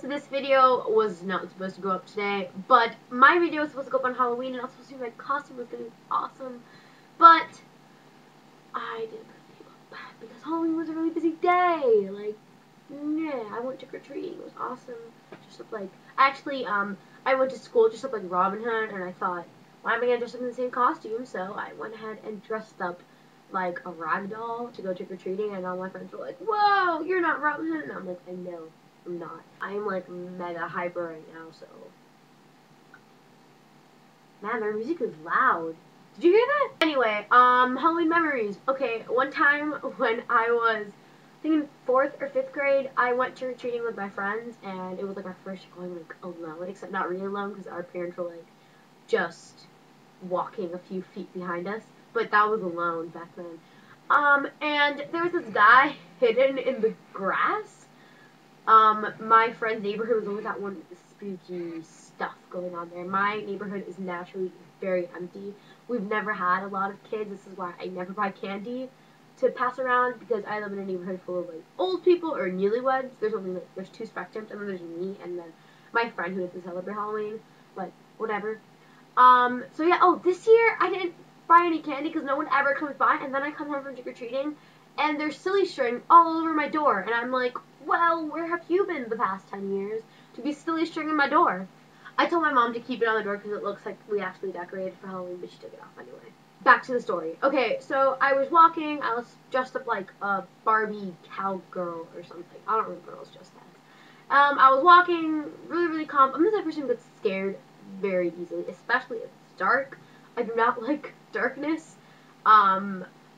this video was not supposed to go up today, but my video was supposed to go up on Halloween, and I was supposed to be my costume was going to be awesome, but I didn't put the video up because Halloween was a really busy day. Like, yeah, I went trick-or-treating. It was awesome. Just looked like, actually, I went to school just looked like Robin Hood, and I thought, why am I going to dress up in the same costume? So I went ahead and dressed up like a rag doll to go trick-or-treating, and all my friends were like, whoa, you're not Robin Hood, and I'm like, I know, I'm not. I'm like mega hyper right now, so. Man, their music is loud. Did you hear that? Anyway, Halloween memories. Okay, one time when I was, I think in 4th or 5th grade, I went trick-or-treating with my friends, and it was like our first year going like alone, except not really alone, because our parents were like just walking a few feet behind us, but that was alone back then. And there was this guy hidden in the grass. My friend's neighborhood was always that one spooky stuff going on there. My neighborhood is naturally very empty. We've never had a lot of kids. This is why I never buy candy to pass around, because I live in a neighborhood full of like old people or newlyweds. There's only like, there's 2 spectrums, and then there's me and then my friend who doesn't celebrate Halloween, but whatever. So yeah, oh, this year I didn't buy any candy because no one ever comes by, and then I come home from trick-or-treating, and there's silly string all over my door, and I'm like, well, where have you been the past 10 years to be silly string in my door? I told my mom to keep it on the door because it looks like we actually decorated for Halloween, but she took it off anyway. Back to the story. Okay, so I was walking, I was dressed up like a Barbie cowgirl or something. I don't remember what I was dressed as. I was walking, really calm. I'm the type of person who gets scared very easily, especially if it's dark. I do not like darkness.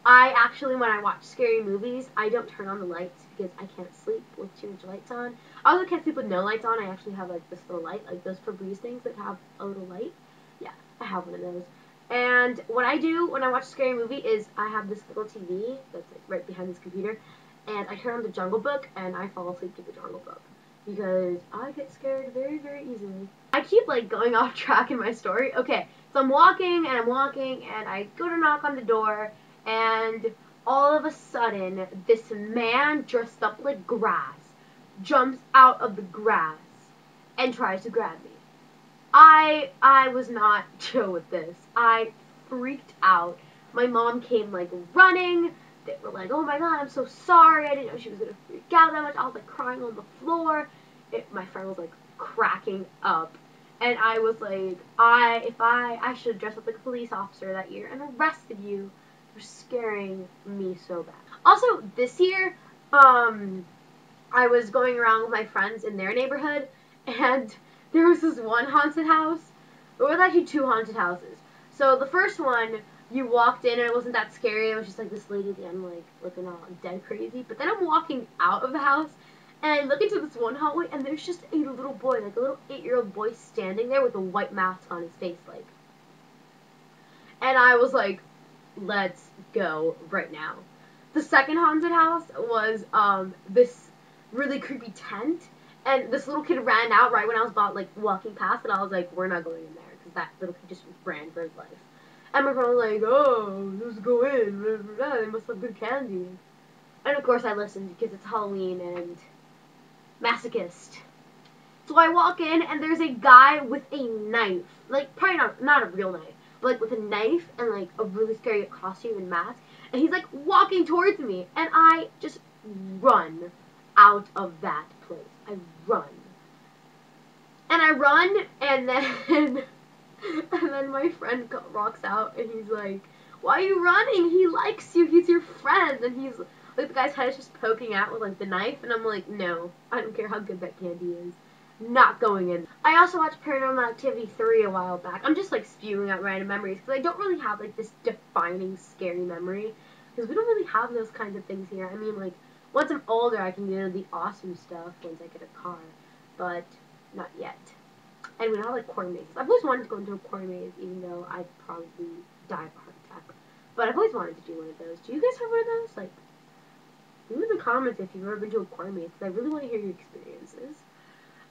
I actually, when I watch scary movies, I don't turn on the lights because I can't sleep with too much lights on. I also can't sleep with no lights on. I actually have like this little light, like those Febreze things that have a little light. Yeah, I have one of those. And what I do when I watch a scary movie is I have this little TV that's like right behind this computer, and I turn on the Jungle Book and I fall asleep to the Jungle Book because I get scared very easily. I keep like going off track in my story. Okay, so I'm walking and I go to knock on the door, and all of a sudden this man dressed up like grass jumps out of the grass and tries to grab me. I was not chill with this. I freaked out. My mom came like running. They were like, oh my god, I'm so sorry. I didn't know she was gonna freak out that much. I was like crying on the floor. My friend was like cracking up. And I was like, I should have dressed up like a police officer that year and arrested you for scaring me so bad. Also, this year, I was going around with my friends in their neighborhood, and there was this one haunted house. There was actually 2 haunted houses. So the first one, you walked in and it wasn't that scary. It was just like this lady at the end, like looking all dead crazy. But then I'm walking out of the house, and I look into this one hallway, and there's just a little boy, like a little 8-year-old boy standing there with a white mask on his face, like. And I was like, let's go right now. The second haunted house was this really creepy tent, and this little kid ran out right when I was about like walking past, and I was like, we're not going in there, because that little kid just ran for his life. And my friend was like, oh, let's go in, they must have good candy. And of course I listened because it's Halloween and masochist. So I walk in, and there's a guy with a knife, like probably not a real knife, but like with a knife and like a really scary costume and mask, and he's like walking towards me, and I just run out of that place. I run. And I run, and then my friend walks out, and he's like, why are you running? He likes you. He's your friend. And he's like, the guy's head is just poking out with like the knife, and I'm like, no, I don't care how good that candy is. Not going in. I also watched Paranormal Activity 3 a while back. I'm just like spewing out random memories because I don't really have like this defining scary memory, because we don't really have those kinds of things here. I mean, like, once I'm older I can do the awesome stuff once I get a car, but not yet. And we don't have like corn mazes. I've always wanted to go into a corn maze, even though I'd probably die of a heart attack. But I've always wanted to do one of those. Do you guys have one of those? Like, leave in the comments if you've ever been to a corn maze, because I really want to hear your experiences.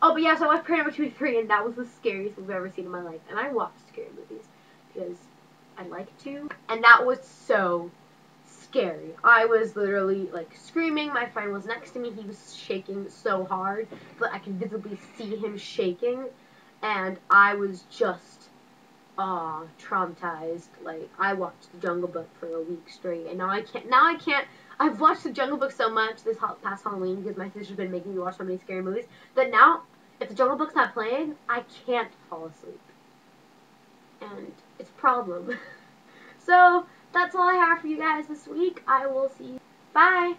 Oh, but yeah, so I watched Paranormal Activity 3, and that was the scariest movie I've ever seen in my life. And I watch scary movies because I like to. And that was so scary. I was literally like screaming. My friend was next to me. He was shaking so hard, but I could visibly see him shaking, and I was just traumatized. Like, I watched The Jungle Book for a week straight, and now I can't. I've watched The Jungle Book so much this past Halloween because my sister's been making me watch so many scary movies that now, if The Jungle Book's not playing, I can't fall asleep, and it's a problem. So that's all I have for you guys this week. I will see you. Bye.